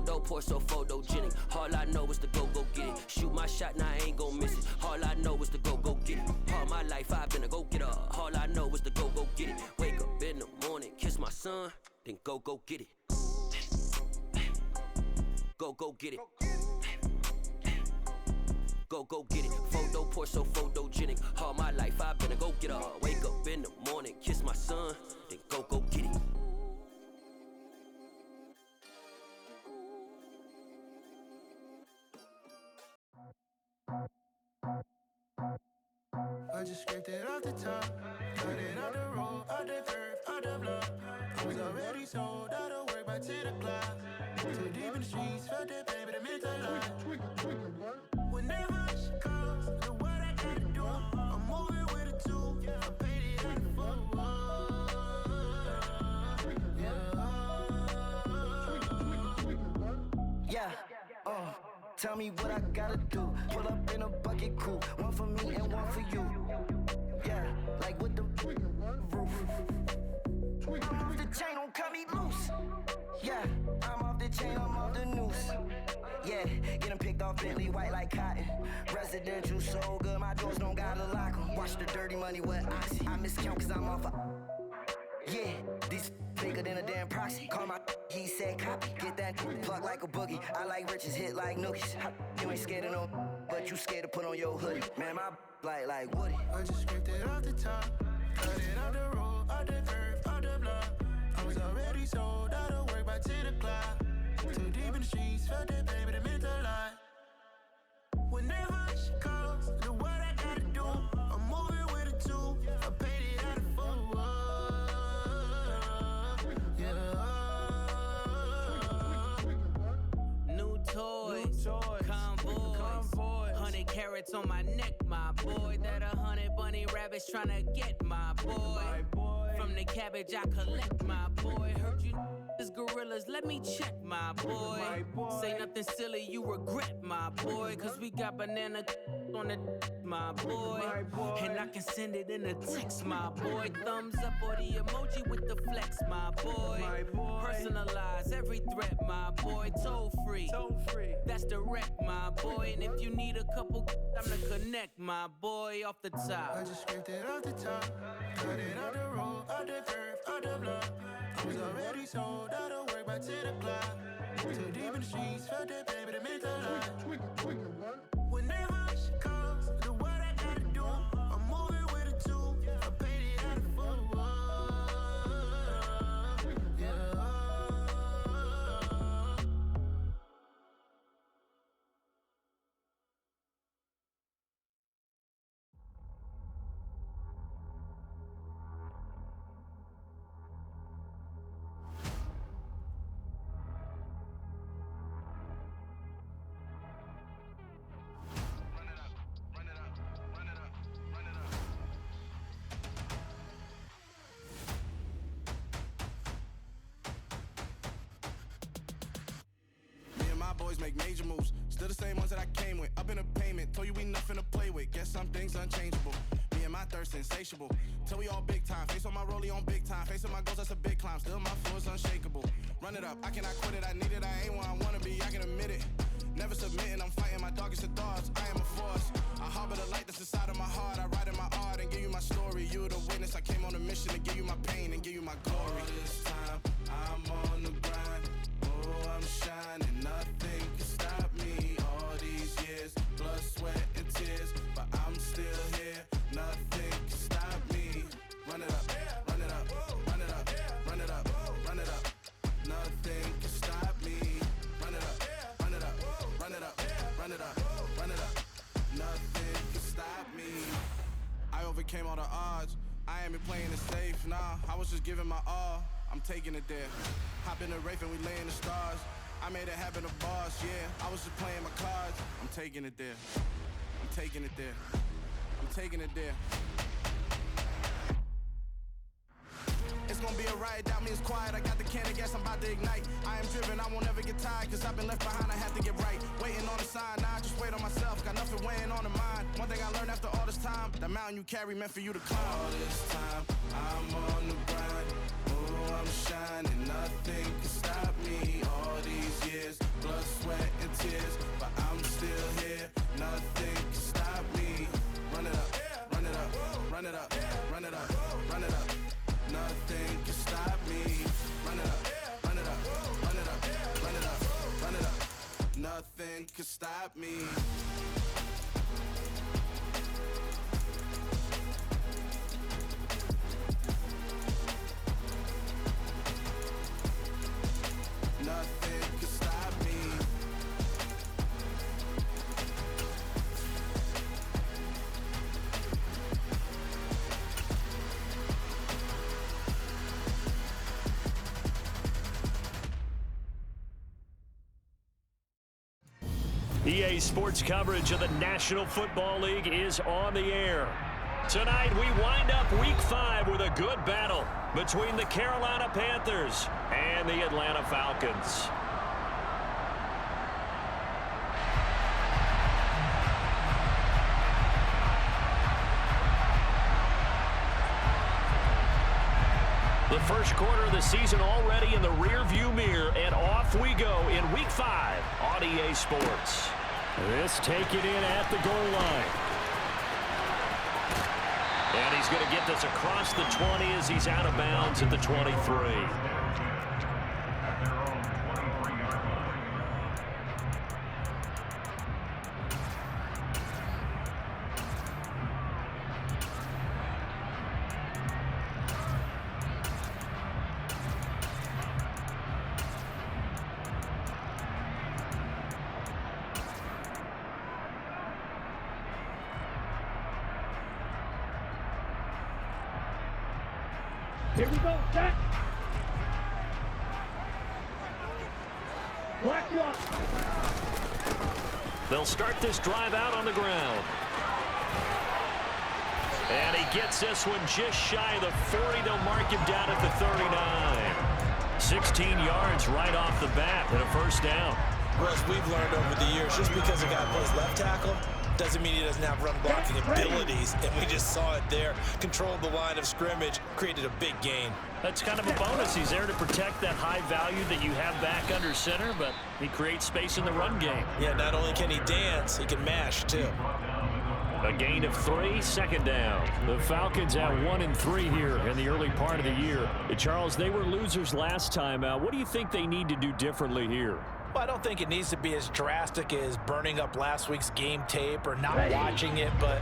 Photo poor, so photogenic. All I know is to go get it. Shoot my shot, now I ain't gon' miss it. All I know is to go get it. All my life I've been a go-getter. All I know is to go get it. Wake up in the morning, kiss my son, then go get it. Go get it. Go get it. Photo poor, so photogenic. All my life I've been a go-getter. Wake up in the morning, kiss my son, then go get it. I just scraped it off the top, cut it off the road, off the curb, off the block. I was already sold out of work by 10 o'clock. Too deep in the streets, felt that pain, but it meant a lot. Whenever she calls, know what I gotta do. I'm moving with a two, I paid it out of full. Tell me what I gotta do. Pull up in a bucket crew, one for me and one for you. Yeah, like with the roof. I'm off the chain, don't cut me loose. Yeah, I'm off the chain, I'm off the noose. Yeah, getting picked off Bentley white like cotton. Residential so good, my doors don't gotta lock 'em. Watch the dirty money with Oxy. I miscount cause I'm off a. Yeah, these bigger than a damn proxy. Call my he said copy. Get that plug like a boogie. I like riches, hit like nookies. You ain't scared of no, but you scared to put on your hoodie. Man, my like Woody. I just scraped it off the top, cut it off the road, off the curb, off the block. I was already sold out of work by 10 o'clock. Too deep in the streets, felt that pain, but it meant a lot. Whenever she calls, know what I gotta do. I'm moving with a two, I paid it out of full. Convoy, 100 carats on my neck, my boy. That 100 bunny rabbits tryna get my boy. From the cabbage I collect, my boy. Heard you is gorillas, let me check, my boy. Say nothing silly, you regret, my boy. Cause we got banana on the my boy. And I can send it in a text, my boy. Thumbs up or the emoji with the flex, my boy. Personalize every threat, my boy. Toll free, that's direct, my boy. And if you need a couple, I'm to connect, my boy, off the top. I just scraped it off the top, cut it off the road, off the curb, off the block. I was already sold out of work by 10 o'clock. Too deep in the streets, felt that pain, but it meant a lot. Whenever she calls, know what I gotta do. I'm moving with a two, I paid it out of full. Make major moves, still the same ones that I came with. Up in a payment, told you we nothing to play with. Guess some things unchangeable. Me and my thirst insatiable. Till we all big time. Face on my rollie on big time. Face on my goals, that's a big climb. Still my flow is unshakable. Run it up, I cannot quit it. I need it, I ain't where I wanna be. I can admit it. Never submitting, I'm fighting my darkest of thoughts. I am a force. I harbor the light that's inside of my heart. I write in my art and give you my story. You the witness. I came on a mission to give you my pain and give you my glory. All this time, I'm on the grind. Oh, I'm shining. Nothing can stop me. All these years, blood, sweat, and tears, but I'm still here. Nothing can stop me. Run it up, run it up, run it up, run it up, run it up. Nothing can stop me. Run it up, run it up, run it up, run it up, run it up. Nothing can stop me. I overcame all the odds. I ain't been playing it safe, nah. I was just giving my all. I'm taking it there. Hop in the Wraith and we lay in the stars. I made it happen, the boss, yeah. I was just playing my cards. I'm taking it there. I'm taking it there. I'm taking it there. It's gonna be a riot, doubt me, it's quiet. I got the can of gas, I'm about to ignite. I am driven, I won't ever get tired, cause I've been left behind, I have to get right. Waiting on the sign, now I just wait on myself, got nothing weighing on the mind. One thing I learned after all this time, the mountain you carry meant for you to climb. All this time, I'm on the grind. Oh, I'm shining, nothing can stop me. All these years, blood, sweat, and tears, but I'm still here, nothing can stop me. Run it up, run it up, run it up, run it up, run it up. Nothing can stop me. Run it up, run it up, run it up, run it up, run it up. Nothing can stop me. Nothing can stop me. EA Sports coverage of the National Football League is on the air. Tonight, we wind up Week 5 with a good battle between the Carolina Panthers and the Atlanta Falcons. The first quarter of the season already in the rearview mirror, and off we go in Week 5 on EA Sports. This taken in at the goal line. And he's going to get this across the 20 as he's out of bounds at the 23. Here we go, set. Black one. They'll start this drive out on the ground. And he gets this one just shy of the 40. They'll mark him down at the 39. 16 yards right off the bat and a first down. Russ, we've learned over the years, just because a guy plays left tackle doesn't mean he doesn't have run blocking abilities, and we just saw it there. Controlled the line of scrimmage, created a big gain. That's kind of a bonus. He's there to protect that high value that you have back under center, but he creates space in the run game. Yeah, not only can he dance, he can mash, too. A gain of 3, second down. The Falcons at 1-3 here in the early part of the year. Charles, they were losers last time out. What do you think they need to do differently here? Well, I don't think it needs to be as drastic as burning up last week's game tape or not watching it, but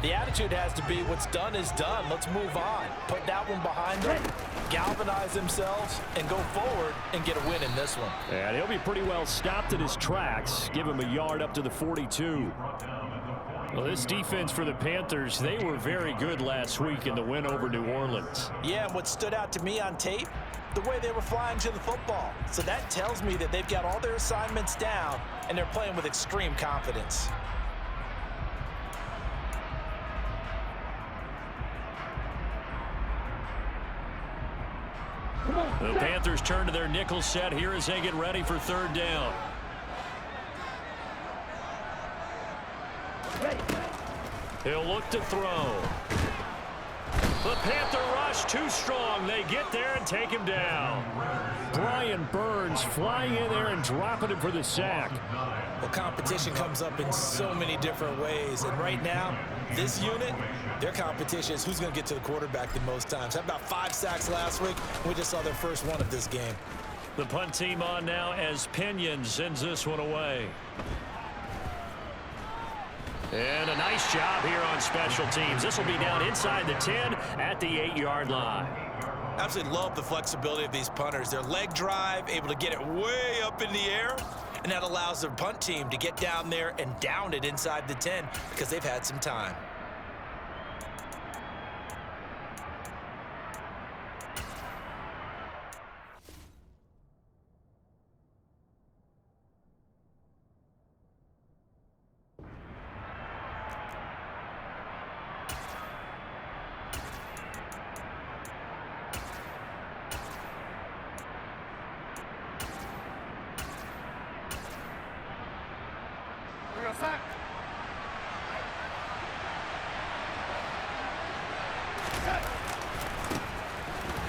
the attitude has to be what's done is done. Let's move on. Put that one behind them, galvanize themselves, and go forward and get a win in this one. And he'll be pretty well stopped at his tracks. Give him a yard up to the 42. Well, this defense for the Panthers, they were very good last week in the win over New Orleans. Yeah, and what stood out to me on tape, the way they were flying to the football. So that tells me that they've got all their assignments down, and they're playing with extreme confidence. The Panthers turn to their nickel set here as they get ready for third down. He'll look to throw. The Panther rush too strong. They get there and take him down. Brian Burns flying in there and dropping him for the sack. Well, competition comes up in so many different ways. And right now, this unit, their competition is who's going to get to the quarterback the most times. Had about 5 sacks last week. We just saw their first one of this game. The punt team on now as Pinion sends this one away. And a nice job here on special teams. This will be down inside the 10 at the 8-yard line. Absolutely love the flexibility of these punters. Their leg drive, able to get it way up in the air, and that allows their punt team to get down there and down it inside the 10 because they've had some time.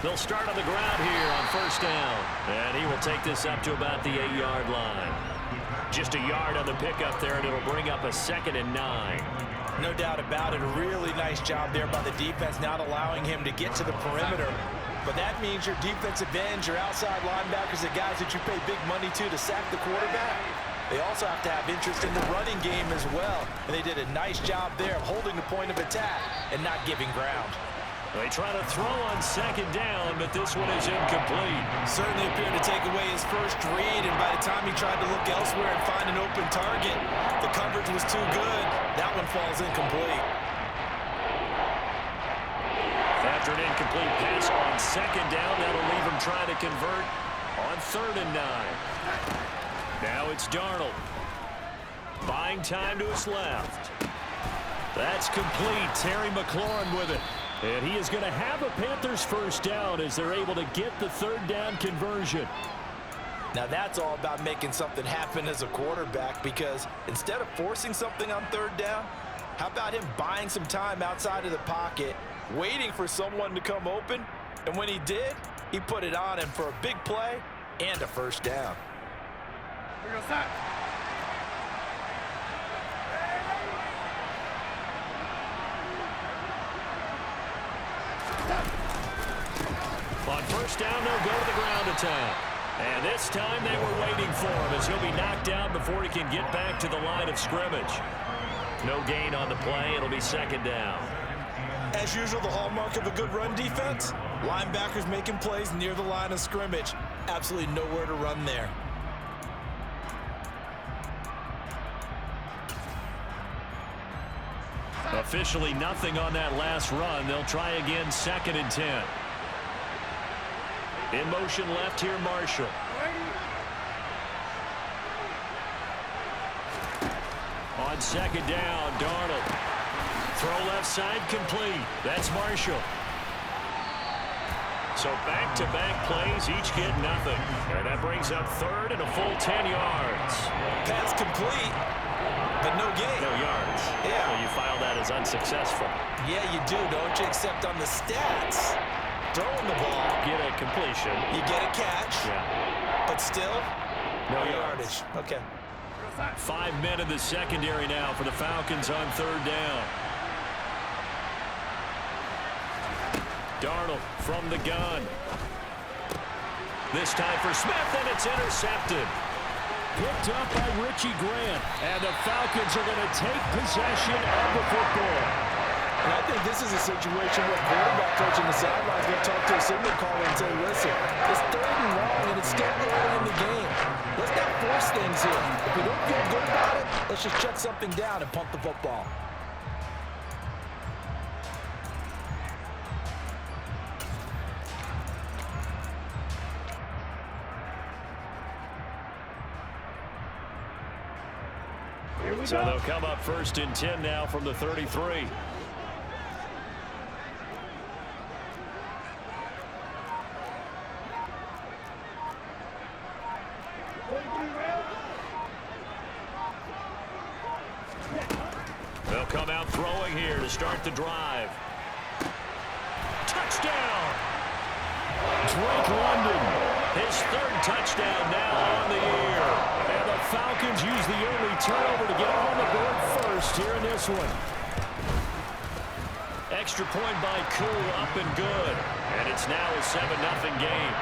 They'll start on the ground here on first down. And he will take this up to about the 8-yard line. Just a yard on the pickup there, and it'll bring up a 2nd and 9. No doubt about it. A really nice job there by the defense, not allowing him to get to the perimeter. But that means your defensive ends, your outside linebackers, the guys that you pay big money to sack the quarterback, they also have to have interest in the running game as well. And they did a nice job there of holding the point of attack and not giving ground. They try to throw on 2nd down, but this one is incomplete. Certainly appeared to take away his first read, and by the time he tried to look elsewhere and find an open target, the coverage was too good. That one falls incomplete. After an incomplete pass on 2nd down, that'll leave him trying to convert on 3rd and 9. Now it's Darnold. Buying time to his left. That's complete. Terry McLaurin with it. And he is going to have a Panthers first down as they're able to get the 3rd down conversion. Now that's all about making something happen as a quarterback, because instead of forcing something on 3rd down, how about him buying some time outside of the pocket, waiting for someone to come open, and when he did, he put it on him for a big play and a first down. Here goes that. On first down, they'll go to the ground attack. And this time they were waiting for him as he'll be knocked down before he can get back to the line of scrimmage. No gain on the play. It'll be 2nd down. As usual, the hallmark of a good run defense, linebackers making plays near the line of scrimmage. Absolutely nowhere to run there. Officially nothing on that last run. They'll try again, 2nd and 10. In motion left here, Marshall. On 2nd down, Darnold. Throw left side, complete. That's Marshall. So back-to-back plays, each get nothing. And that brings up 3rd and a full 10 yards. Pass complete, but no gain. No yards. Yeah. Well, you file that as unsuccessful. Yeah, you do, don't you? Except on the stats. Throwing the ball. Get a completion. You get a catch. Yeah. But still, no yardage. Okay. 5 men in the secondary now for the Falcons on 3rd down. Darnold from the gun. This time for Smith, and it's intercepted. Picked up by Richie Grant. And the Falcons are going to take possession of the football. And I think this is a situation where quarterback coach in the sidelines will talk to a signal caller and say, listen, it's 3rd and long, and it's still early in the game. Let's not force things here. If we don't feel good about it, let's just shut something down and punt the football. So they'll come up 1st and 10 now from the 33. They'll come out throwing here to start the drive. Touchdown! Drake London, his 3rd touchdown now on the year. And the Falcons use the early turnover to get on the board first here in this one. Extra point by Koo, up and good. And it's now a 7-0 game.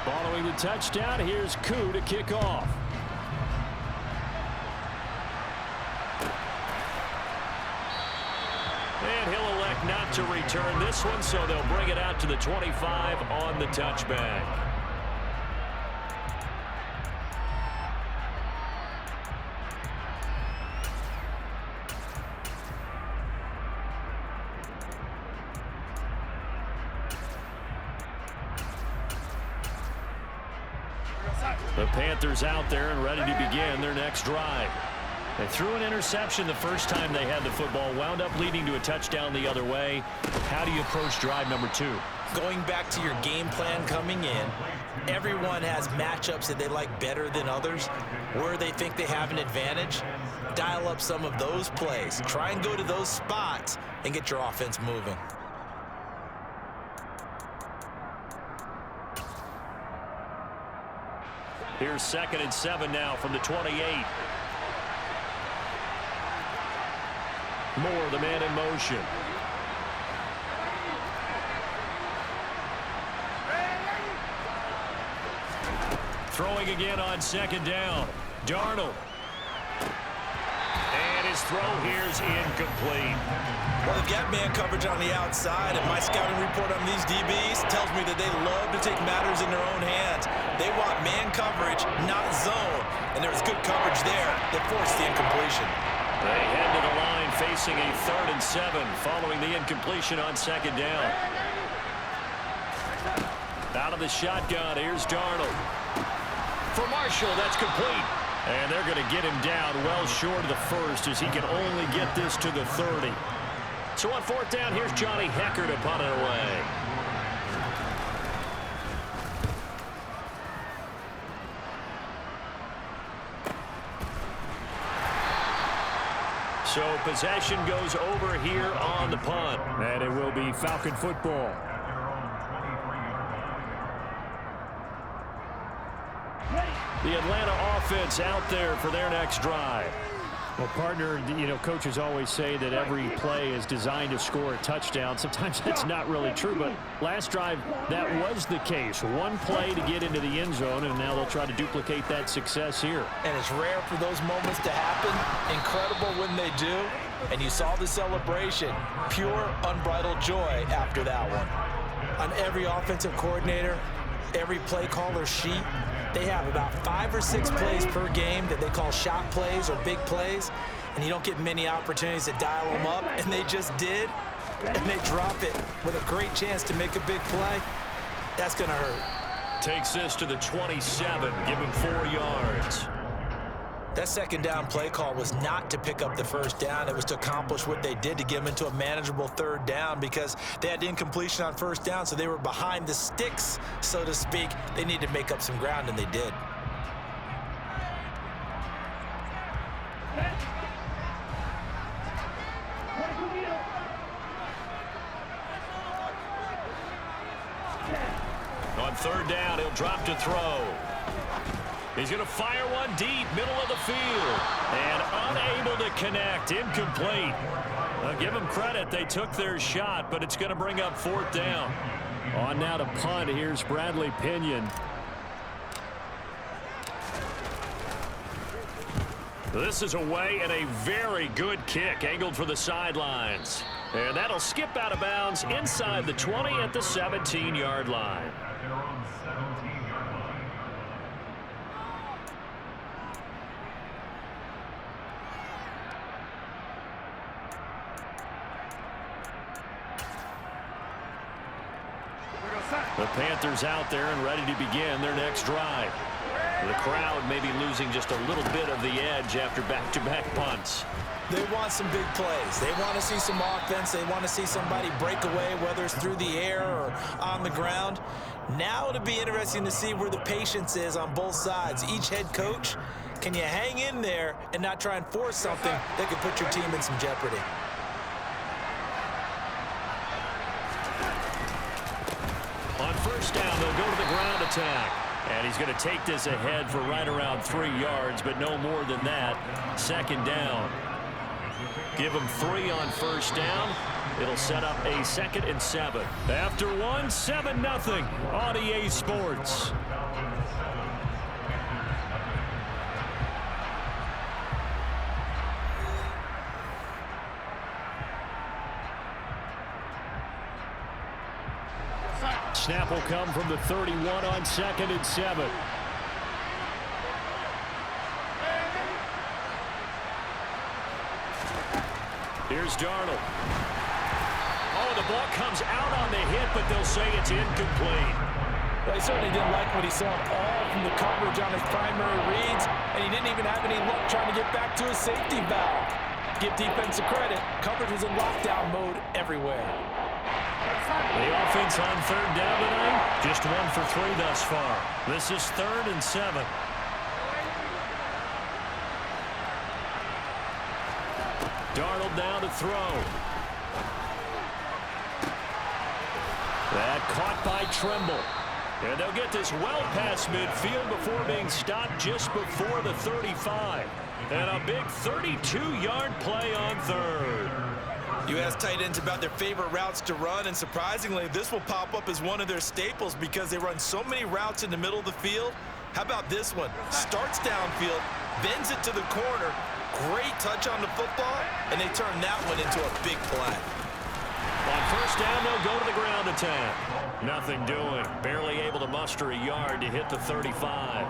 Following the touchdown, here's Koo to kick off. And he'll elect not to return this one, so they'll bring it out to the 25 on the touchback. The Panthers out there and ready to begin their next drive. They threw an interception the first time they had the football, wound up leading to a touchdown the other way. How do you approach drive number 2? Going back to your game plan coming in, everyone has matchups that they like better than others, where they think they have an advantage. Dial up some of those plays. Try and go to those spots and get your offense moving. Here's 2nd and 7 now from the 28. Moore, the man in motion. Throwing again on 2nd down. Darnold. And his throw here's incomplete. Well, they've got man coverage on the outside, and my scouting report on these DBs tells me that they love to take matters in their own hands. They want man coverage, not zone, and there was good coverage there that forced the incompletion. They head to the line facing a 3rd and 7 following the incompletion on 2nd down. Out of the shotgun, here's Darnold. For Marshall, that's complete. And they're going to get him down well short of the first as he can only get this to the 30. So on 4th down, here's Johnny Hecker to punt it away. So possession goes over here on the punt. And it will be Falcon football. The Atlanta offense out there for their next drive. Well, partner, you know, coaches always say that every play is designed to score a touchdown. Sometimes that's not really true, but last drive, that was the case. One play to get into the end zone, and now they'll try to duplicate that success here. And it's rare for those moments to happen. Incredible when they do. And you saw the celebration. Pure, unbridled joy after that one. On every offensive coordinator, every play caller sheet, they have about 5 or 6 plays per game that they call shot plays or big plays, and you don't get many opportunities to dial them up, and they just did, and they drop it with a great chance to make a big play. That's going to hurt. Takes this to the 27, give him 4 yards. That 2nd down play call was not to pick up the 1st down. It was to accomplish what they did to get them into a manageable 3rd down because they had incompletion on 1st down, so they were behind the sticks, so to speak. They needed to make up some ground, and they did. On 3rd down, he'll drop to throw. He's going to fire one deep, middle of the field, and unable to connect, incomplete. Give them credit, they took their shot, but it's going to bring up 4th down. On now to punt, here's Bradley Pinion. This is away and a very good kick, angled for the sidelines. And that'll skip out of bounds inside the 20 at the 17-yard line. The Panthers out there and ready to begin their next drive. The crowd may be losing just a little bit of the edge after back-to-back punts. They want some big plays. They want to see some offense. They want to see somebody break away, whether it's through the air or on the ground. Now it'll be interesting to see where the patience is on both sides. Each head coach, can you hang in there and not try and force something that could put your team in some jeopardy? On 1st down, they'll go to the ground attack. And he's going to take this ahead for right around 3 yards, but no more than that. 2nd down. Give him 3 on 1st down. It'll set up a 2nd and 7. After 1, 7-0 on EA Sports. Snap will come from the 31 on 2nd and 7. Here's Darnold. Oh, the ball comes out on the hit, but they'll say it's incomplete. Well, he certainly didn't like what he saw all from the coverage on his primary reads, and he didn't even have any luck trying to get back to his safety valve. Give defensive credit. Coverage was in lockdown mode everywhere. The offense on third down tonight, just 1 for 3 thus far. This is 3rd and 7. Darnold now to throw. That caught by Tremble. And they'll get this well past midfield before being stopped just before the 35. And a big 32-yard play on third. You ask tight ends about their favorite routes to run, and surprisingly, this will pop up as one of their staples because they run so many routes in the middle of the field. How about this one? Starts downfield, bends it to the corner, great touch on the football, and they turn that one into a big play. On first down, they'll go to the ground attack. Nothing doing. Barely able to muster a yard to hit the 35.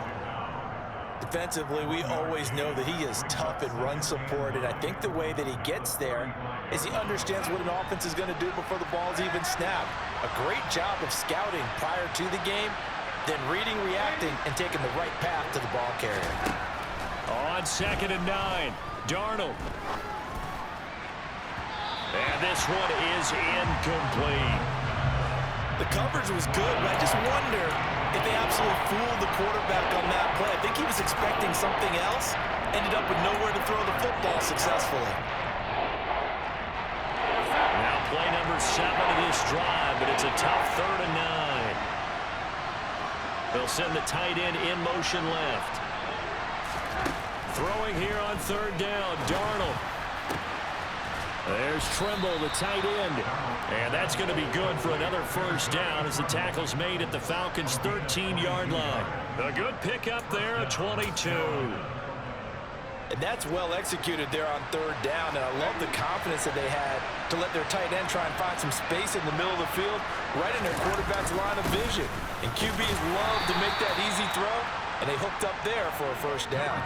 Defensively, we always know that he is tough in run support, and I think the way that he gets there is he understands what an offense is going to do before the ball's even snapped. A great job of scouting prior to the game, then reading, reacting, and taking the right path to the ball carrier. On 2nd and 9, Darnold. And this one is incomplete. The coverage was good, but I just wonder if they absolutely fooled the quarterback on that play. I think he was expecting something else, ended up with nowhere to throw the football successfully. Now play number 7 of this drive, but it's a tough 3rd and 9. They'll send the tight end in motion left. Throwing here on 3rd down, Darnold. There's Tremble, the tight end. And that's going to be good for another first down as the tackle's made at the Falcons' 13-yard line. A good pickup there at 22. And that's well executed there on 3rd down, and I love the confidence that they had to let their tight end try and find some space in the middle of the field, right in their quarterback's line of vision. And QBs love to make that easy throw, and they hooked up there for a first down.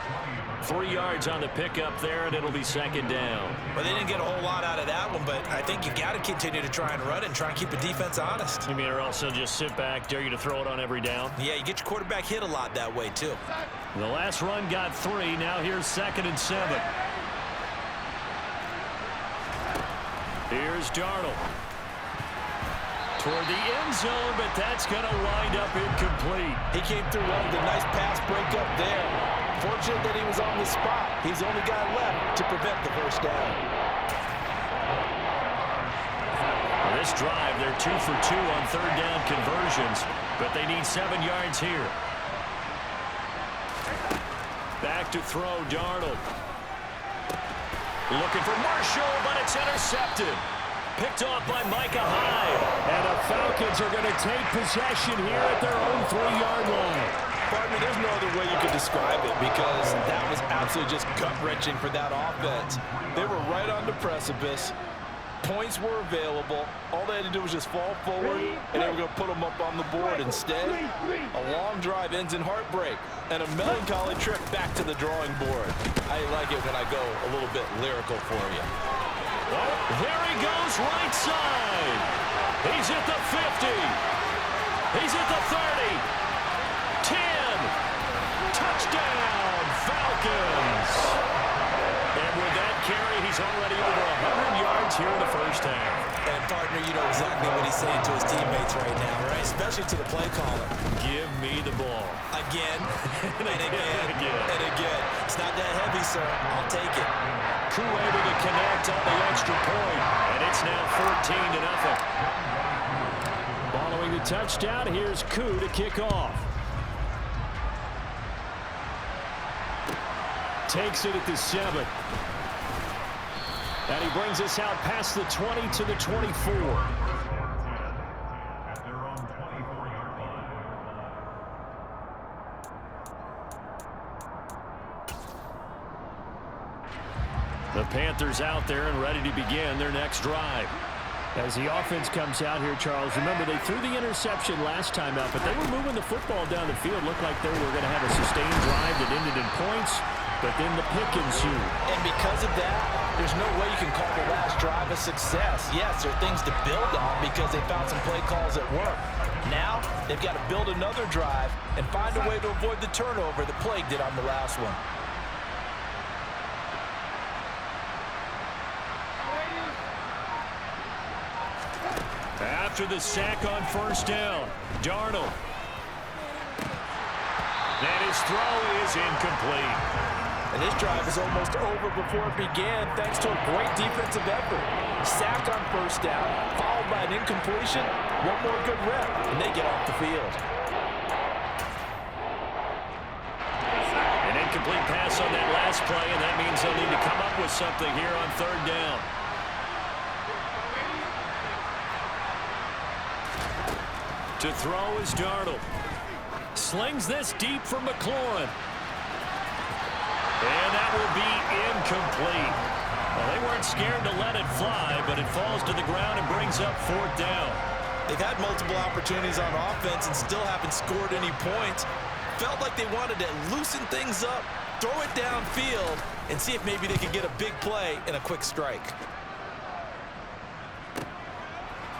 3 yards on the pickup there, and it'll be 2nd down. Well, they didn't get a whole lot out of that one, but I think you got to continue to try and run and try and keep the defense honest. You mean, or also just sit back, dare you to throw it on every down? Yeah, you get your quarterback hit a lot that way, too. The last run got 3. Now here's 2nd and 7. Here's Darnold. Toward the end zone, but that's going to wind up incomplete. He came through well with a nice pass breakup there. Fortunate that he was on the spot. He's the only guy left to prevent the first down. This drive, they're 2 for 2 on 3rd down conversions, but they need 7 yards here. Back to throw, Darnold. Looking for Marshall, but it's intercepted. Picked off by Micah Hyde. And the Falcons are going to take possession here at their own 3-yard line. Pardon me, there's no other way you could describe it because that was absolutely just gut-wrenching for that offense. They were right on the precipice. Points were available. All they had to do was just fall forward, and they were going to put them up on the board. Instead, a long drive ends in heartbreak and a melancholy trip back to the drawing board. I like it when I go a little bit lyrical for you. Oh, there he goes, right side. He's at the 50. He's at the 30. 10. Touchdown, Falcons. And with that carry, he's already over 100 yards here in the first half. And, partner, you know exactly what he's saying to his teammates right now, right? Especially to the play caller. Give me the ball. Again, and again, and again. It's not that heavy, sir. I'll take it. Koo able to connect on the extra point, and it's now 14-0. Following the touchdown, here's Koo to kick off. Takes it at the 7. And he brings us out past the 20 to the 24. The Panthers out there and ready to begin their next drive. As the offense comes out here, Charles, remember they threw the interception last time out, but they were moving the football down the field. Looked like they were going to have a sustained drive that ended in points, but then the pick ensued. And because of that, there's no way you can call the last drive a success. Yes, there are things to build on because they found some play calls that work. Now, they've got to build another drive and find a way to avoid the turnover that plagued it on the last one. After the sack on first down, Darnold. And his throw is incomplete. And this drive is almost over before it began thanks to a great defensive effort. Sack on first down, followed by an incompletion, one more good rep, and they get off the field. An incomplete pass on that last play, and that means they'll need to come up with something here on third down. To throw is Darnold. Slings this deep for McLaurin. And that will be incomplete. Well, they weren't scared to let it fly, but it falls to the ground and brings up fourth down. They've had multiple opportunities on offense and still haven't scored any points. Felt like they wanted to loosen things up, throw it downfield, and see if maybe they could get a big play and a quick strike.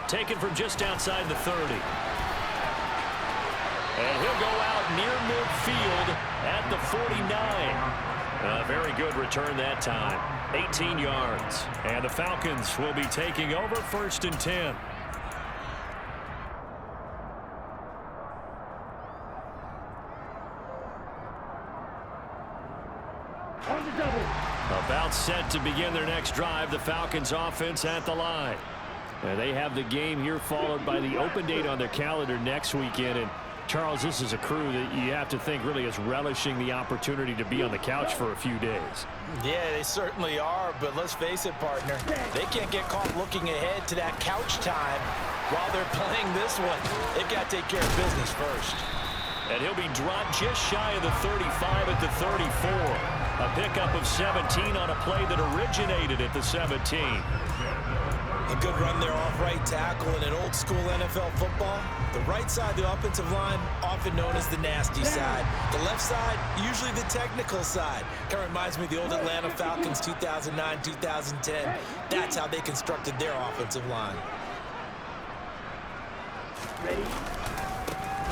Taken from just outside the 30. And he'll go out near midfield at the 49. A very good return that time. 18 yards. And the Falcons will be taking over first and 10. About set to begin their next drive. The Falcons offense at the line. And they have the game here followed by the open date on their calendar next weekend. And Charles, this is a crew that you have to think really is relishing the opportunity to be on the couch for a few days. Yeah, they certainly are, but let's face it, partner. They can't get caught looking ahead to that couch time while they're playing this one. They've got to take care of business first. And he'll be dropped just shy of the 35 at the 34. A pickup of 17 on a play that originated at the 17. A good run there off right tackle in an old-school NFL football. The right side, the offensive line, often known as the nasty side. The left side, usually the technical side. Kind of reminds me of the old Atlanta Falcons 2009-2010. That's how they constructed their offensive line.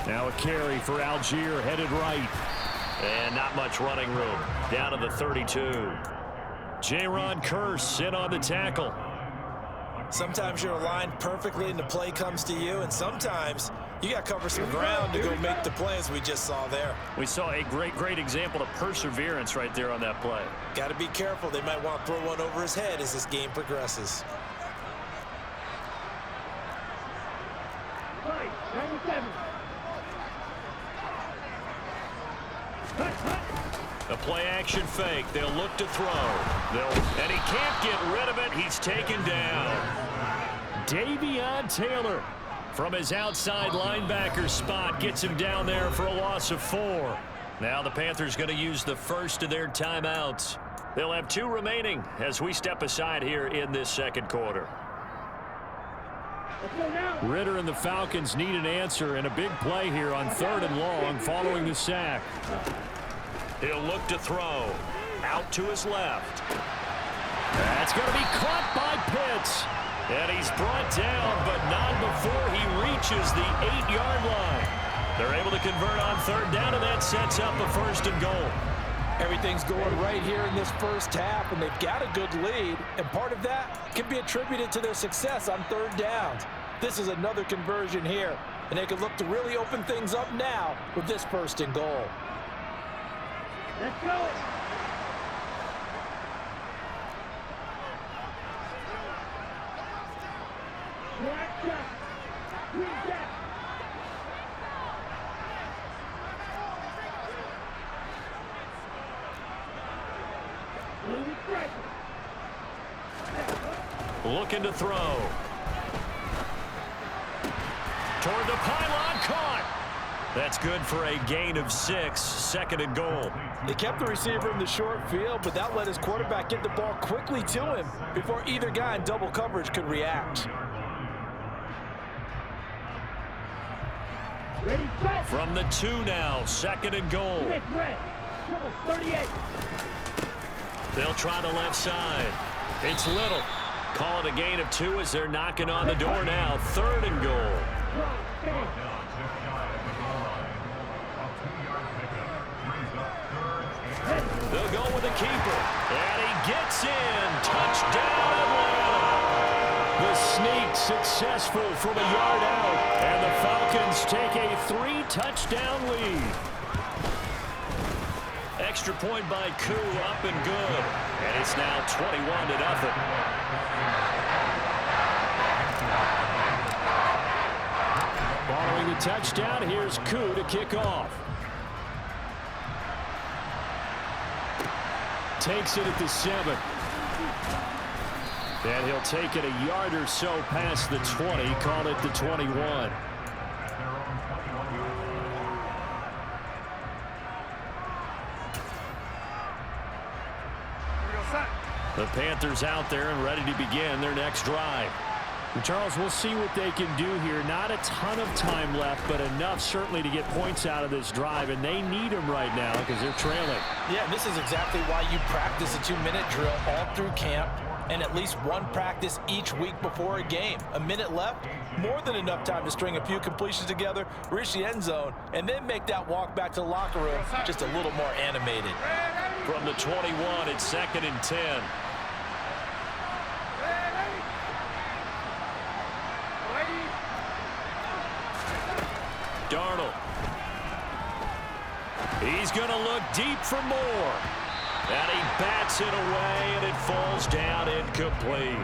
Now a carry for Algier, headed right. And not much running room. Down to the 32. Jaron Kearse in on the tackle. Sometimes you're aligned perfectly and the play comes to you, and sometimes you got to cover some ground to go make the play, as we just saw there. We saw a great example of perseverance right there on that play. Got to be careful. They might want to throw one over his head as this game progresses. The play action fake. They'll look to throw. And he can't get rid of it. He's taken down. Davion Taylor from his outside linebacker spot gets him down there for a loss of 4. Now the Panthers going to use the first of their timeouts. They'll have 2 remaining as we step aside here in this second quarter. Ritter and the Falcons need an answer and a big play here on 3rd and long following the sack. He'll look to throw. Out to his left. That's going to be caught by Pitts. And he's brought down, but not before he reaches the 8-yard line. They're able to convert on 3rd down, and that sets up a 1st and goal. Everything's going right here in this first half, and they've got a good lead. And part of that can be attributed to their success on 3rd downs. This is another conversion here, and they can look to really open things up now with this 1st and goal. Let's go. Looking to throw. Toward the pylon, caught. That's good for a gain of 6, 2nd and goal. They kept the receiver in the short field, but that let his quarterback get the ball quickly to him before either guy in double coverage could react. From the 2 now, 2nd and goal. 38. They'll try the left side. It's Little. Call it a gain of 2 as they're knocking on the door now. 3rd and goal. They'll go with the keeper. And he gets in. Touchdown, Atlanta. The sneak successful from a yard out. And the Falcons take a 3-touchdown lead. Extra point by Koo, up and good. And it's now 21-0. Following the touchdown, here's Koo to kick off. Takes it at the 7. And he'll take it a yard or so past the 20, call it the 21. The Panthers out there and ready to begin their next drive. Charles, we'll see what they can do here. Not a ton of time left, but enough certainly to get points out of this drive, and they need them right now because they're trailing. Yeah, this is exactly why you practice a 2-minute drill all through camp and at least one practice each week before a game. A minute left, more than enough time to string a few completions together, reach the end zone, and then make that walk back to the locker room just a little more animated. From the 21, it's 2nd and 10. Darnold. He's going to look deep for more. And he bats it away, and it falls down incomplete.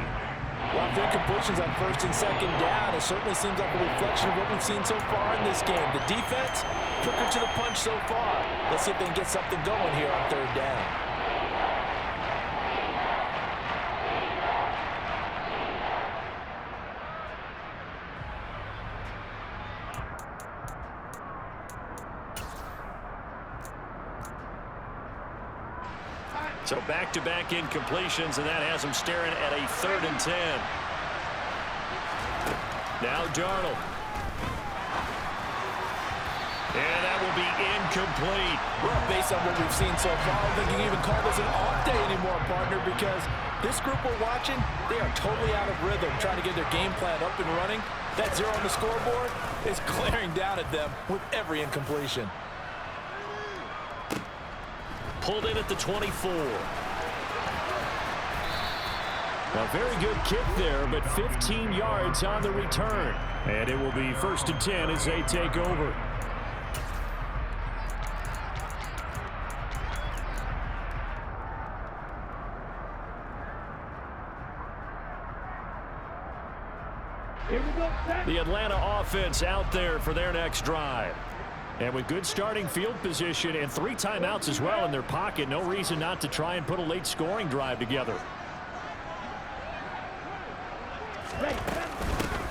Well, for incompletions on 1st and 2nd down, it certainly seems like a reflection of what we've seen so far in this game. The defense, quicker to the punch so far. Let's see if they can get something going here on 3rd down. So back-to-back incompletions, and that has them staring at a 3rd and 10. Now Darnold. And that will be incomplete. Well, based on what we've seen so far, I don't think you can even call this an off day anymore, partner, because this group we're watching, they are totally out of rhythm, trying to get their game plan up and running. That 0 on the scoreboard is glaring down at them with every incompletion. Pulled in at the 24. A very good kick there, but 15 yards on the return. And it will be 1st and 10 as they take over. Here we go, set. The Atlanta offense out there for their next drive. And with good starting field position and 3 timeouts as well in their pocket, no reason not to try and put a late scoring drive together.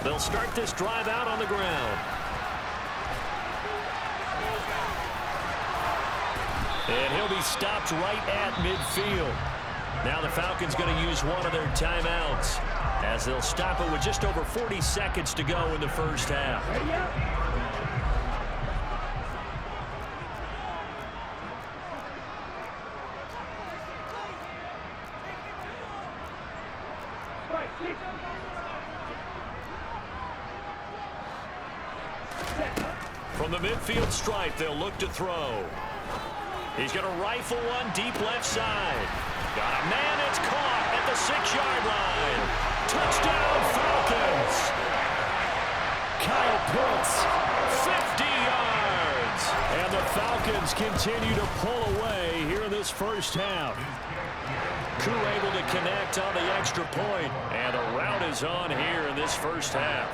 They'll start this drive out on the ground. And he'll be stopped right at midfield. Now the Falcons going to use one of their timeouts as they'll stop it with just over 40 seconds to go in the first half. From the midfield stripe, they'll look to throw. He's going to rifle one deep left side. Got a man, it's caught at the 6-yard line. Touchdown, Falcons. Kyle Pitts, 50 yards. And the Falcons continue to pull away here in this first half. Koo able to connect on the extra point, and the route is on here in this first half.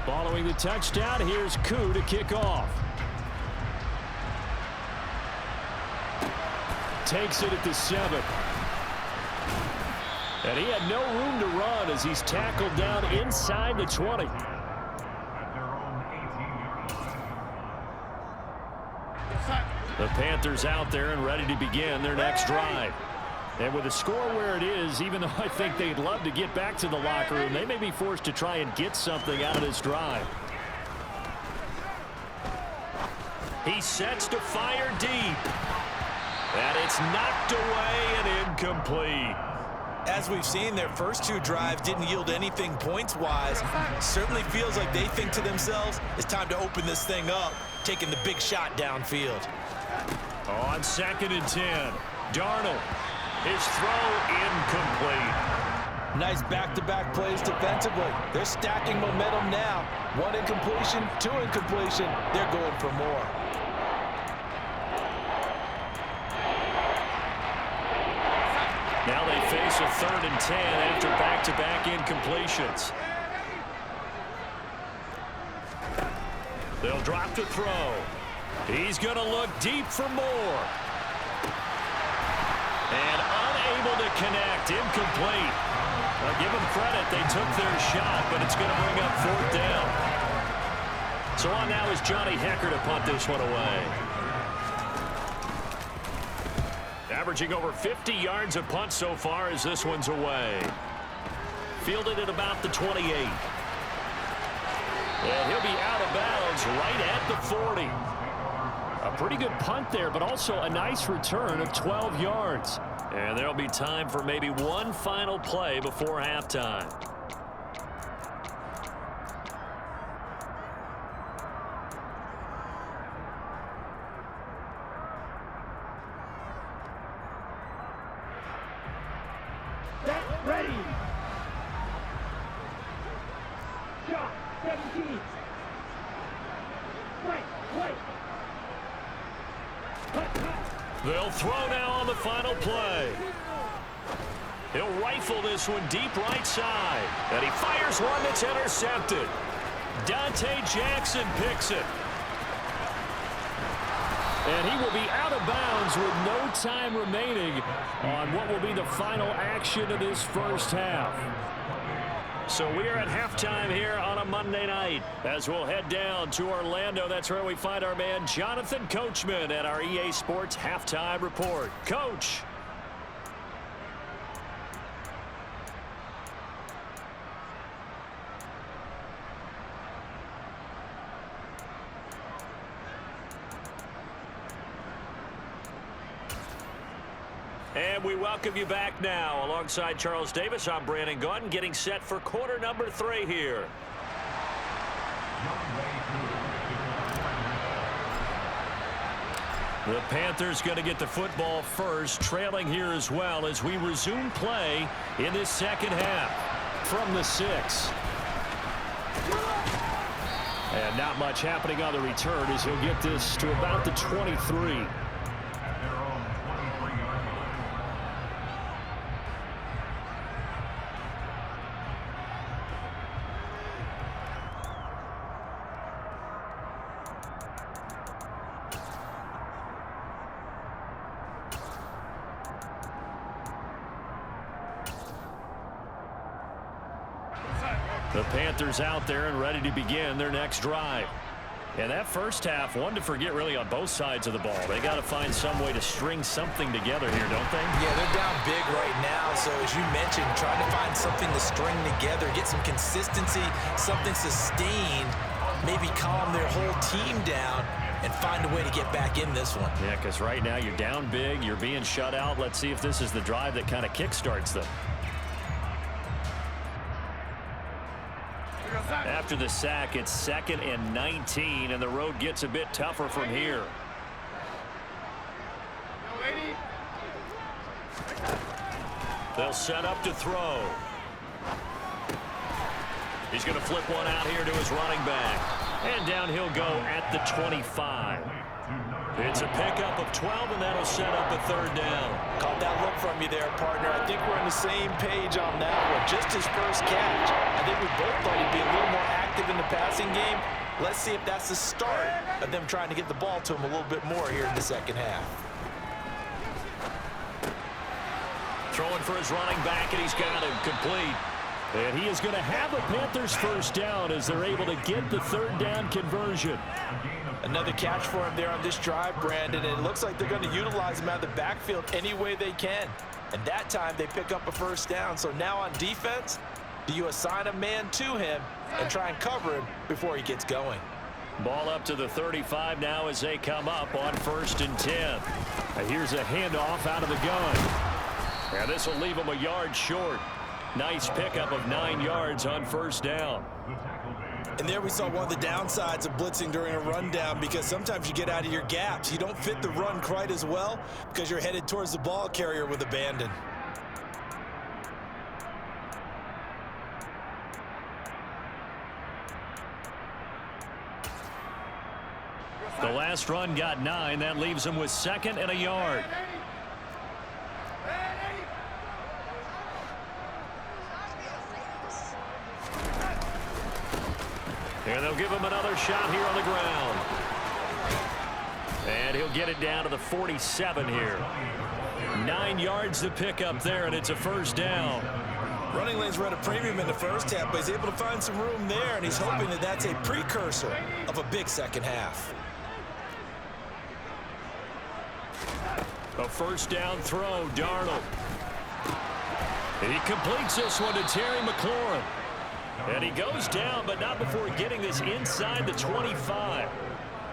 Following the touchdown, here's Koo to kick off. Takes it at the 7. And he had no room to run as he's tackled down inside the 20. The Panthers out there and ready to begin their next drive. And with the score where it is, even though I think they'd love to get back to the locker room, they may be forced to try and get something out of this drive. He sets to fire deep. And it's knocked away and incomplete. As we've seen, their first 2 drives didn't yield anything points-wise. Certainly feels like they think to themselves, it's time to open this thing up, taking the big shot downfield. On 2nd and 10, Darnold. His throw incomplete. Nice back-to-back plays defensively. They're stacking momentum now. 1 incompletion, 2 incompletion. They're going for more. Now they face a 3rd and 10 after back-to-back incompletions. They'll drop to throw. He's going to look deep for more. And unable to connect. Incomplete. I'll give them credit. They took their shot, but it's going to bring up 4th down. So on now is Johnny Hecker to punt this one away. Averaging over 50 yards a punt so far as this one's away. Fielded at about the 28. And he'll be out of bounds right at the 40. A pretty good punt there, but also a nice return of 12 yards. And there'll be time for maybe one final play before halftime. Set, ready. Shot, 17. Right. They'll throw now on the final play. He'll rifle this one deep right side. And he fires one that's intercepted. Dante Jackson picks it. And he will be out of bounds with no time remaining on what will be the final action of this first half. So we are at halftime here on a Monday night as we'll head down to Orlando. That's where we find our man Jonathan Coachman at our EA Sports Halftime Report. Coach. And we welcome you back now. Alongside Charles Davis, I'm Brandon Gaudin, getting set for quarter number 3 here. The Panthers going to get the football first, trailing here as well as we resume play in this second half from the 6. And not much happening on the return as he'll get this to about the 23. The Panthers out there and ready to begin their next drive. And that first half, one to forget really on both sides of the ball. They got to find some way to string something together here, don't they? Yeah, they're down big right now. So as you mentioned, trying to find something to string together, get some consistency, something sustained, maybe calm their whole team down and find a way to get back in this one. Yeah, because right now you're down big, you're being shut out. Let's see if this is the drive that kind of kickstarts them. After the sack, it's 2nd and 19, and the road gets a bit tougher from here. They'll set up to throw. He's going to flip one out here to his running back. And down he'll go at the 25. It's a pickup of 12, and that'll set up a 3rd down. Caught that look from you there, partner. I think we're on the same page on that one. Just his first catch. I think we both thought he'd be a little more active in the passing game. Let's see if that's the start of them trying to get the ball to him a little bit more here in the second half. Throwing for his running back, and he's got him complete. And he is going to have a Panthers first down as they're able to get the 3rd down conversion. Another catch for him there on this drive, Brandon. And it looks like they're going to utilize him out of the backfield any way they can. And that time they pick up a first down. So now on defense, do you assign a man to him and try and cover him before he gets going? Ball up to the 35 now as they come up on 1st and 10. Here's a handoff out of the gun. And this will leave them a yard short. Nice pickup of 9 yards on 1st down. And there we saw one of the downsides of blitzing during a rundown, because sometimes you get out of your gaps. You don't fit the run quite as well because you're headed towards the ball carrier with abandon. The last run got 9. That leaves them with 2nd and a yard. And they'll give him another shot here on the ground. And he'll get it down to the 47 here. 9 yards to pick up there, and it's a 1st down. Running lanes were at a premium in the first half, but he's able to find some room there, and he's hoping that that's a precursor of a big second half. A 1st down throw, Darnold. And he completes this one to Terry McLaurin. And he goes down, but not before getting this inside the 25.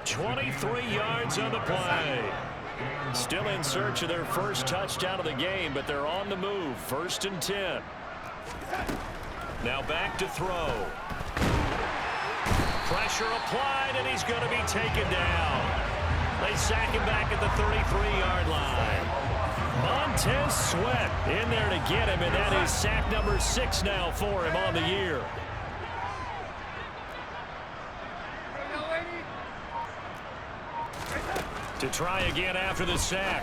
23 yards on the play. Still in search of their first touchdown of the game, but they're on the move. 1st and 10. Now back to throw. Pressure applied, and he's going to be taken down. They sack him back at the 33-yard line. Montez Sweat in there to get him, and that is sack number 6 now for him on the year. To try again after the sack.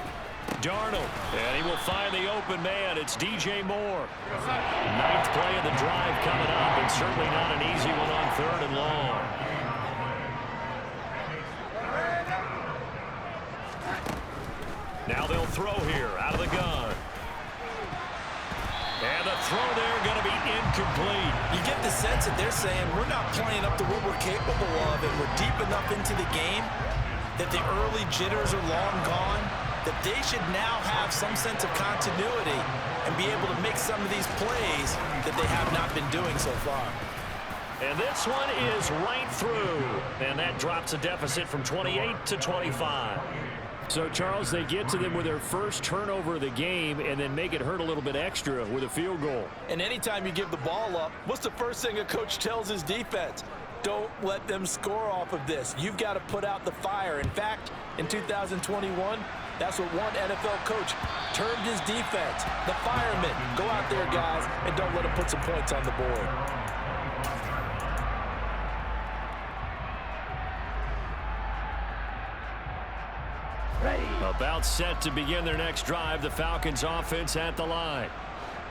Darnold, and he will find the open man. It's DJ Moore. 9th play of the drive coming up, and certainly not an easy one on 3rd and long. Now they'll throw here out of the gun. And the throw there going to be incomplete. You get the sense that they're saying we're not playing up to what we're capable of, and we're deep enough into the game that the early jitters are long gone, that they should now have some sense of continuity and be able to make some of these plays that they have not been doing so far. And this one is right through, and that drops a deficit from 28 to 25. So, Charles, they get to them with their first turnover of the game and then make it hurt a little bit extra with a field goal. And anytime you give the ball up, what's the first thing a coach tells his defense? Don't let them score off of this. You've got to put out the fire. In fact, in 2021, that's what one NFL coach termed his defense. The firemen. Go out there, guys, and don't let them put some points on the board. About set to begin their next drive, the Falcons offense at the line.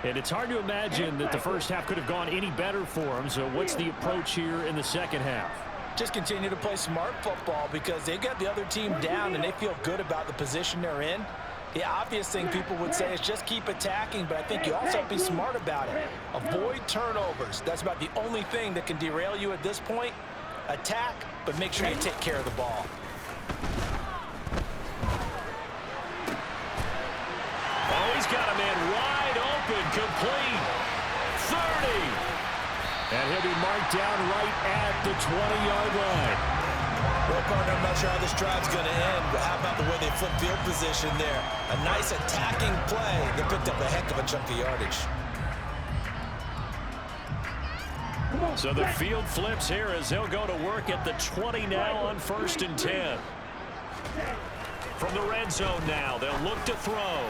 And it's hard to imagine that the first half could have gone any better for them. So what's the approach here in the second half? Just continue to play smart football because they got the other team down and they feel good about the position they're in. The obvious thing people would say is just keep attacking, but I think you also have to be smart about it. Avoid turnovers. That's about the only thing that can derail you at this point. Attack, but make sure you take care of the ball. Oh, he's got a man wide open, complete. 30. And he'll be marked down right at the 20-yard line. Well, partner, I'm not sure how this drive's going to end, but how about the way they flip field position there? A nice attacking play that picked up a heck of a chunk of yardage. So the field flips here as they'll go to work at the 20 now on 1st and 10. From the red zone now, they'll look to throw.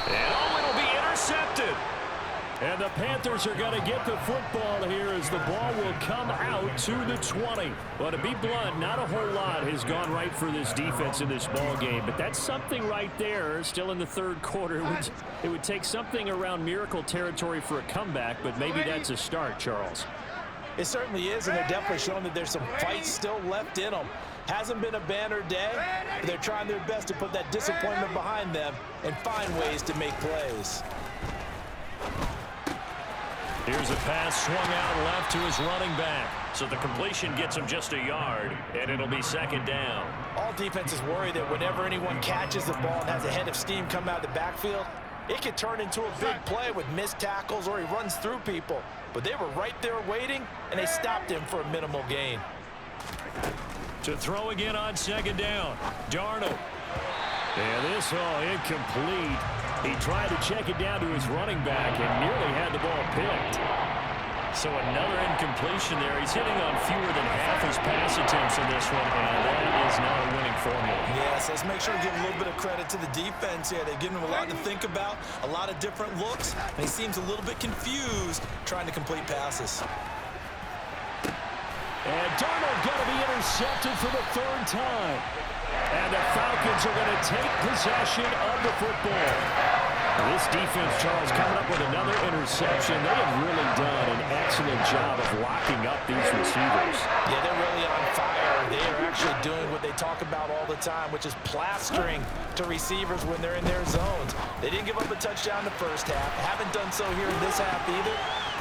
And oh, it'll be intercepted. And the Panthers are going to get the football here as the ball will come out to the 20. Well, to be blunt, not a whole lot has gone right for this defense in this ball game, but that's something right there. Still in the 3rd quarter, it would take something around miracle territory for a comeback, but maybe that's a start, Charles. It certainly is, and they're definitely showing that there's some fight still left in them. Hasn't been a banner day, but they're trying their best to put that disappointment behind them and find ways to make plays. Here's a pass swung out left to his running back. So the completion gets him just a yard, and it'll be 2nd down. All defenses worry that whenever anyone catches the ball and has a head of steam come out of the backfield, it could turn into a big play with missed tackles or he runs through people. But they were right there waiting, and they stopped him for a minimal gain. To throw again on second down. Darnold. And this all incomplete. He tried to check it down to his running back and nearly had the ball picked. So another incompletion there. He's hitting on fewer than half his pass attempts in this one, and that is not a winning formula. Yes, let's make sure to give a little bit of credit to the defense here. They've given him a lot to think about, a lot of different looks, and he seems a little bit confused trying to complete passes. And Darnold going to be intercepted for the third time. And the Falcons are going to take possession of the football. This defense, Charles, coming up with another interception. They have really done an excellent job of locking up these receivers. Yeah, they're really on fire. They are actually doing what they talk about all the time, which is plastering to receivers when they're in their zones. They didn't give up a touchdown in the first half. Haven't done so here in this half either.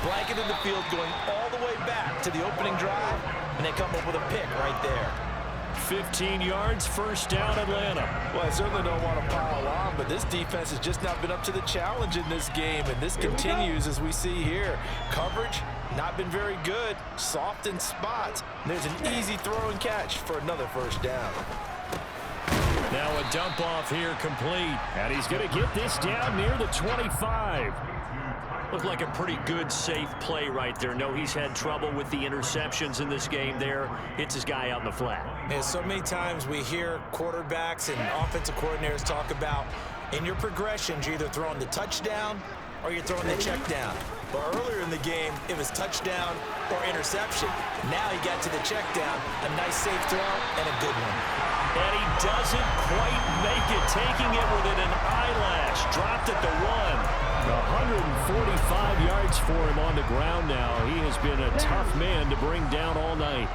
Blanketed the field going all the way back to the opening drive, and they come up with a pick right there. 15 yards, first down, Atlanta. Well, I certainly don't want to pile on, but this defense has just not been up to the challenge in this game, and this continues as we see here. Coverage, not been very good, soft in spots. There's an easy throw and catch for another first down. Now a dump off here complete, and he's going to get this down near the 25. Looked like a pretty good, safe play right there. No, he's had trouble with the interceptions in this game there. Hits his guy out in the flat. Yeah, so many times we hear quarterbacks and offensive coordinators talk about in your progressions, you're either throwing the touchdown or you're throwing the check down. But earlier in the game, it was touchdown or interception. Now he got to the check down, a nice safe throw and a good one. And he doesn't quite make it, taking it within an eyelash. Dropped at the 1. 145 yards for him on the ground now. He has been a tough man to bring down all night.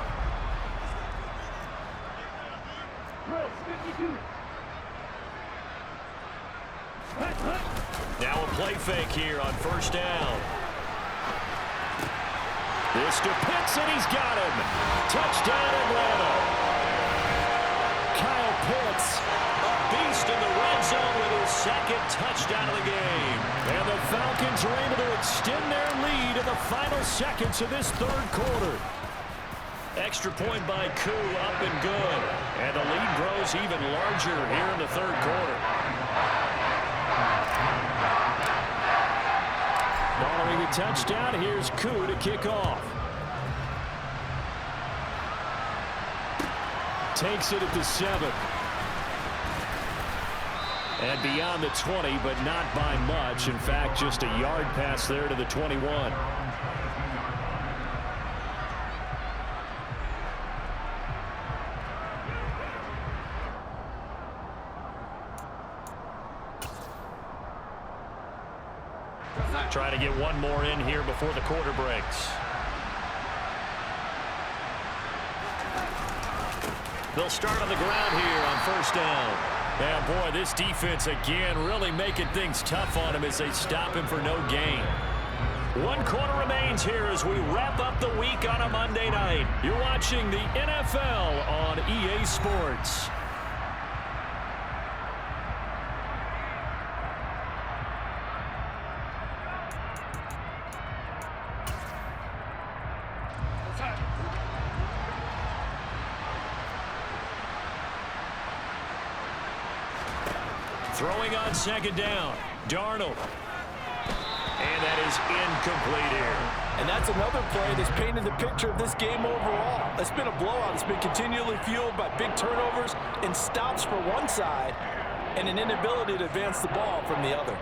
Now a play fake here on first down. This to Pitts, and he's got him. Touchdown, Atlanta. Kyle Pitts, a beast in the red zone with his second touchdown of the game. And the Falcons are able to extend their lead in the final seconds of this third quarter. Extra point by Koo, up and good. And the lead grows even larger here in the third quarter. Following the touchdown, here's Koo to kick off. Takes it at the 7. And beyond the 20, but not by much. In fact, just a yard pass there to the 21. Trying to get one more in here before the quarter breaks. They'll start on the ground here on first down. Yeah, boy, this defense again really making things tough on him as they stop him for no gain. 1 quarter remains here as we wrap up the week on a Monday night. You're watching the NFL on EA Sports. Throwing on second down, Darnold. And that is incomplete here. And that's another play that's painted the picture of this game overall. It's been a blowout. It's been continually fueled by big turnovers and stops for one side and an inability to advance the ball from the other.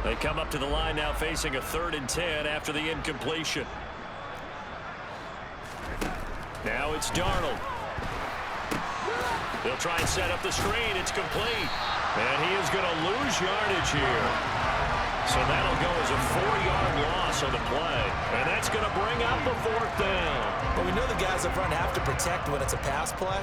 They come up to the line now facing a 3rd and 10 after the incompletion. Now it's Darnold. They'll try and set up the screen. It's complete. And he is going to lose yardage here. So that'll go as a 4-yard loss on the play. And that's going to bring up the 4th down. Well, we know the guys up front have to protect when it's a pass play.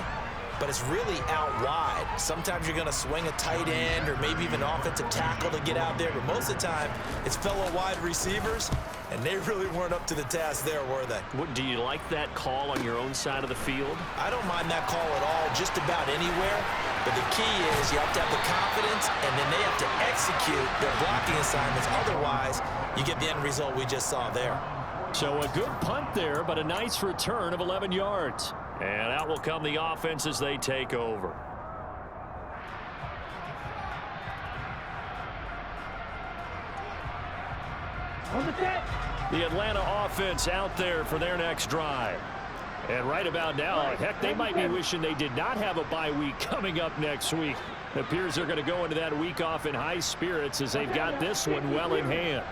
but it's really out wide. Sometimes you're going to swing a tight end or maybe even offensive tackle to get out there, but most of the time it's fellow wide receivers, and they really weren't up to the task there, were they? Do you like that call on your own side of the field? I don't mind that call at all, just about anywhere. But the key is you have to have the confidence, and then they have to execute their blocking assignments. Otherwise, you get the end result we just saw there. So a good punt there, but a nice return of 11 yards. And out will come the offense as they take over. On the set. The Atlanta offense out there for their next drive. And right about now, heck, they might be wishing they did not have a bye week coming up next week. It appears they're going to go into that week off in high spirits as they've got this one well in hand.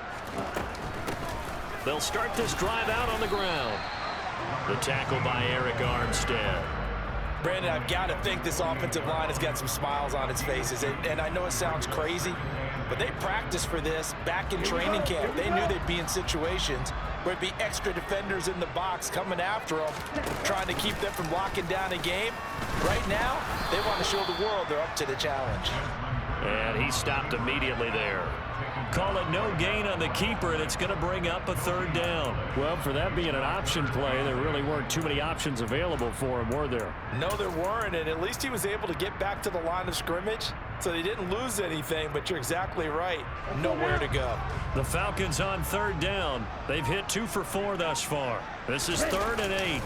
They'll start this drive out on the ground. The tackle by Eric Armstead. Brandon, I've got to think this offensive line has got some smiles on its faces. And I know it sounds crazy, but they practiced for this back in training camp. They knew they'd be in situations where it'd be extra defenders in the box coming after them, trying to keep them from locking down a game. Right now, they want to show the world they're up to the challenge. And he stopped immediately there. Call it no gain on the keeper, and it's going to bring up a third down. Well, for that being an option play, there really weren't too many options available for him, were there? No, there weren't, and at least he was able to get back to the line of scrimmage, so they didn't lose anything, but you're exactly right. Nowhere to go. The Falcons on third down. They've hit 2 for 4 thus far. This is 3rd and 8.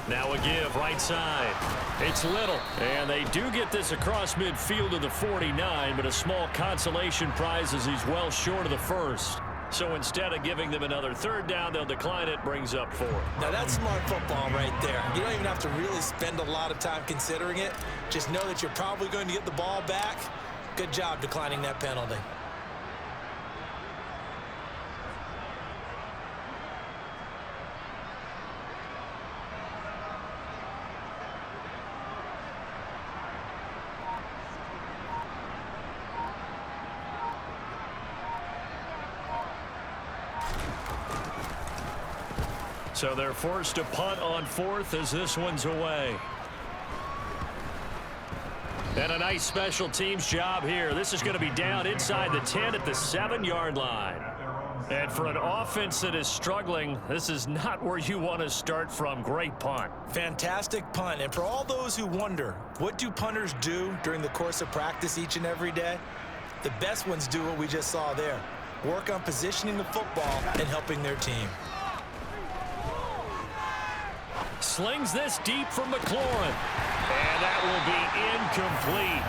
Now a give right side. It's Little. And they do get this across midfield to the 49, but a small consolation prize as he's well short of the first. So instead of giving them another third down, they'll decline it, brings up 4. Now that's smart football right there. You don't even have to really spend a lot of time considering it. Just know that you're probably going to get the ball back. Good job declining that penalty. So they're forced to punt on 4th as this one's away. And a nice special teams job here. This is going to be down inside the 10 at the 7-yard line. And for an offense that is struggling, this is not where you want to start from. Great punt. Fantastic punt. And for all those who wonder, what do punters do during the course of practice each and every day? The best ones do what we just saw there. Work on positioning the football and helping their team. Slings this deep from McLaurin. And that will be incomplete.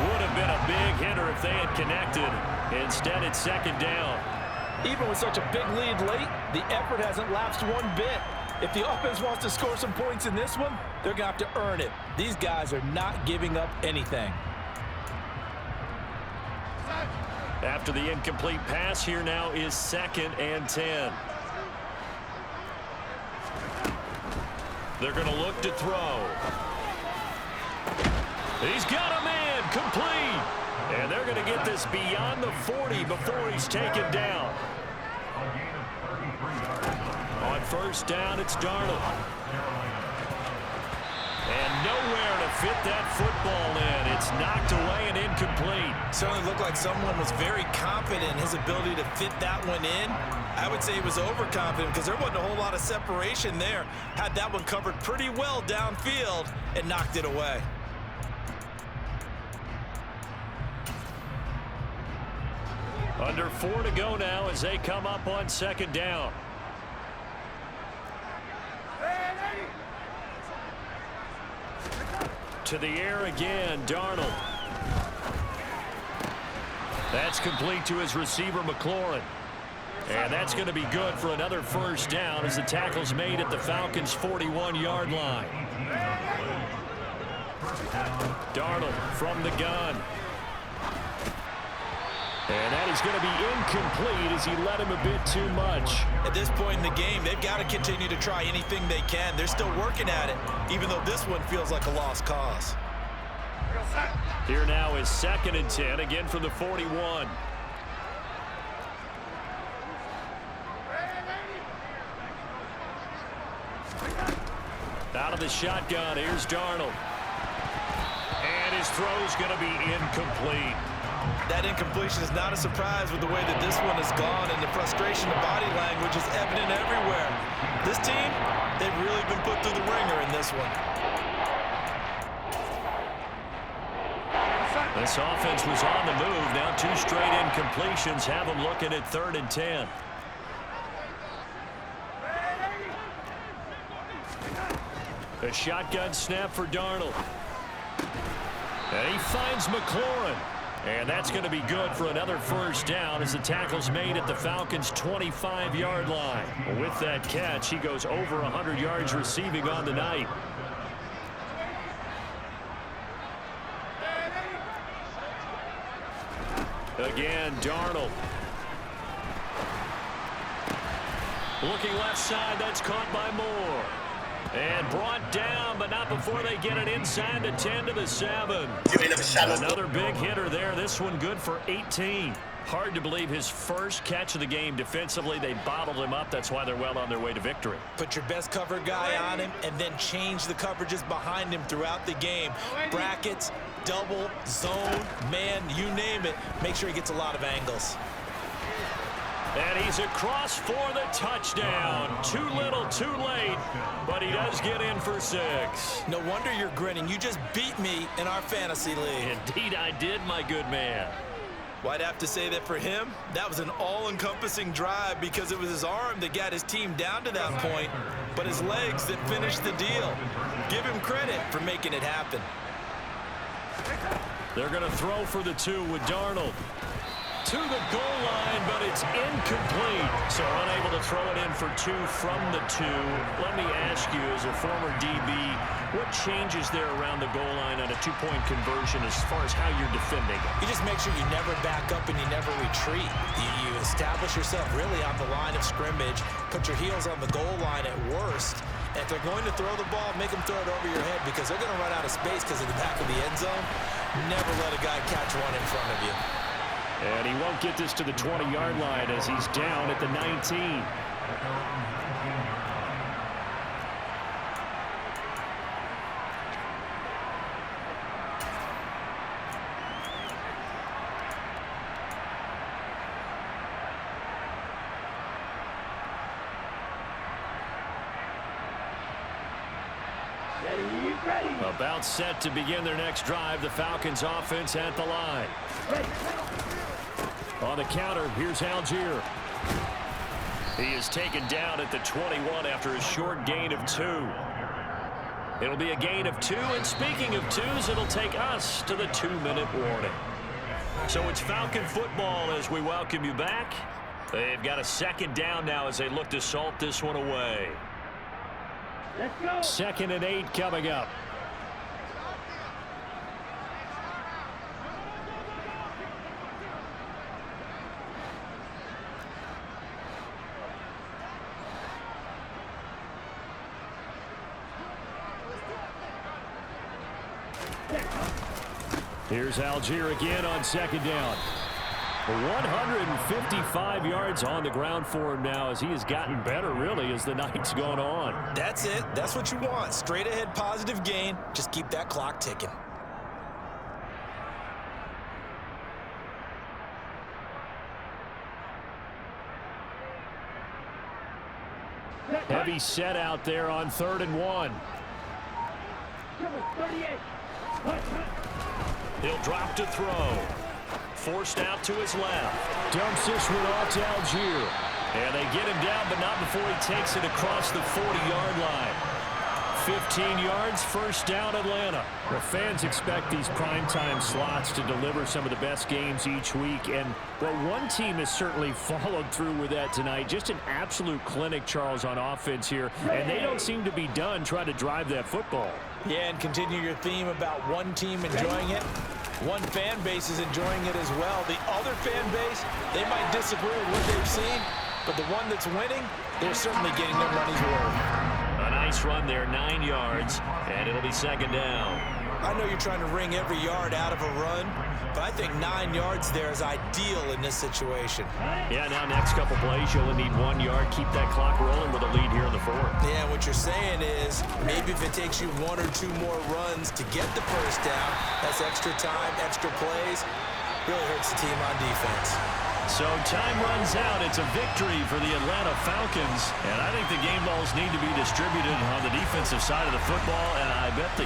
Would have been a big hitter if they had connected. Instead, it's 2nd down. Even with such a big lead late, the effort hasn't lapsed one bit. If the offense wants to score some points in this one, they're going to have to earn it. These guys are not giving up anything. After the incomplete pass, here now is 2nd and 10. They're going to look to throw. He's got a man, complete. And they're going to get this beyond the 40 before he's taken down. On 1st down, it's Darnold. And nowhere to fit that football in. It's knocked away and incomplete. Certainly looked like someone was very confident in his ability to fit that one in. I would say he was overconfident because there wasn't a whole lot of separation there. Had that one covered pretty well downfield and knocked it away. Under 4 to go now as they come up on 2nd down. To the air again, Darnold. That's complete to his receiver, McLaurin. And that's going to be good for another 1st down as the tackle's made at the Falcons' 41-yard line. Darnold from the gun. And that is going to be incomplete as he led him a bit too much. At this point in the game, they've got to continue to try anything they can. They're still working at it, even though this one feels like a lost cause. Here now is 2nd and 10, again from the 41. Out of the shotgun, here's Darnold. his throw's going to be incomplete. That incompletion is not a surprise with the way that this one has gone, and the frustration, the body language is evident everywhere. This team, they've really been put through the ringer in this one. This offense was on the move. Now 2 straight incompletions have them looking at 3rd and 10. A shotgun snap for Darnold. And he finds McLaurin. And that's going to be good for another first down as the tackle's made at the Falcons' 25-yard line. With that catch, he goes over 100 yards receiving on the night. Again, Darnold. Looking left side, that's caught by Moore. And brought down, but not before they get it inside the 10 to the 7. Another big hitter there. This one good for 18. Hard to believe his first catch of the game defensively. They bottled him up. That's why they're well on their way to victory. Put your best cover guy on him and then change the coverages behind him throughout the game. Brackets, double, zone, man, you name it. Make sure he gets a lot of angles. And he's across for the touchdown. Too little, too late, but he does get in for 6. No wonder you're grinning. You just beat me in our fantasy league. Indeed I did, my good man. Well, I'd have to say that for him, that was an all-encompassing drive because it was his arm that got his team down to that point, but his legs that finished the deal. Give him credit for making it happen. They're going to throw for the 2 with Darnold. To the goal line, but it's incomplete. So unable to throw it in for 2 from the 2. Let me ask you, as a former DB, what changes there around the goal line on a 2-point conversion as far as how you're defending? You just make sure you never back up and you never retreat. You establish yourself really on the line of scrimmage, put your heels on the goal line at worst. And if they're going to throw the ball, make them throw it over your head because they're going to run out of space because of the back of the end zone. Never let a guy catch one in front of you. And he won't get this to the 20-yard line as he's down at the 19. About set to begin their next drive. The Falcons offense at the line. On the counter, here's Algier. He is taken down at the 21 after a short gain of 2. It'll be a gain of 2, and speaking of 2s, it'll take us to the 2-minute warning. So it's Falcon football as we welcome you back. They've got a second down now as they look to salt this one away. Let's go. 2nd and 8 coming up. Here's Algier again on 2nd down. 155 yards on the ground for him now as he has gotten better, really, as the night's gone on. That's it. That's what you want. Straight ahead positive gain. Just keep that clock ticking. Heavy set out there on 3rd and 1. He'll drop to throw. Forced out to his left. Dumps this one off to Algier. And they get him down, but not before he takes it across the 40-yard line. 15 yards, first down Atlanta. The fans expect these primetime slots to deliver some of the best games each week. And, well, one team has certainly followed through with that tonight. Just an absolute clinic, Charles, on offense here. And they don't seem to be done trying to drive that football. Yeah, and continue your theme about one team enjoying it. One fan base is enjoying it as well. The other fan base, they might disagree with what they've seen, but the one that's winning, they're certainly getting their money's worth. A nice run there, 9 yards, and it'll be 2nd down. I know you're trying to wring every yard out of a run, but I think 9 yards there is ideal in this situation. Yeah, now next couple plays, you only need 1 yard. Keep that clock rolling with a lead here in the fourth. Yeah, what you're saying is maybe if it takes you 1 or 2 more runs to get the first down, that's extra time, extra plays, really hurts the team on defense. So time runs out. It's a victory for the Atlanta Falcons. And I think the game balls need to be distributed on the defensive side of the football, and I bet the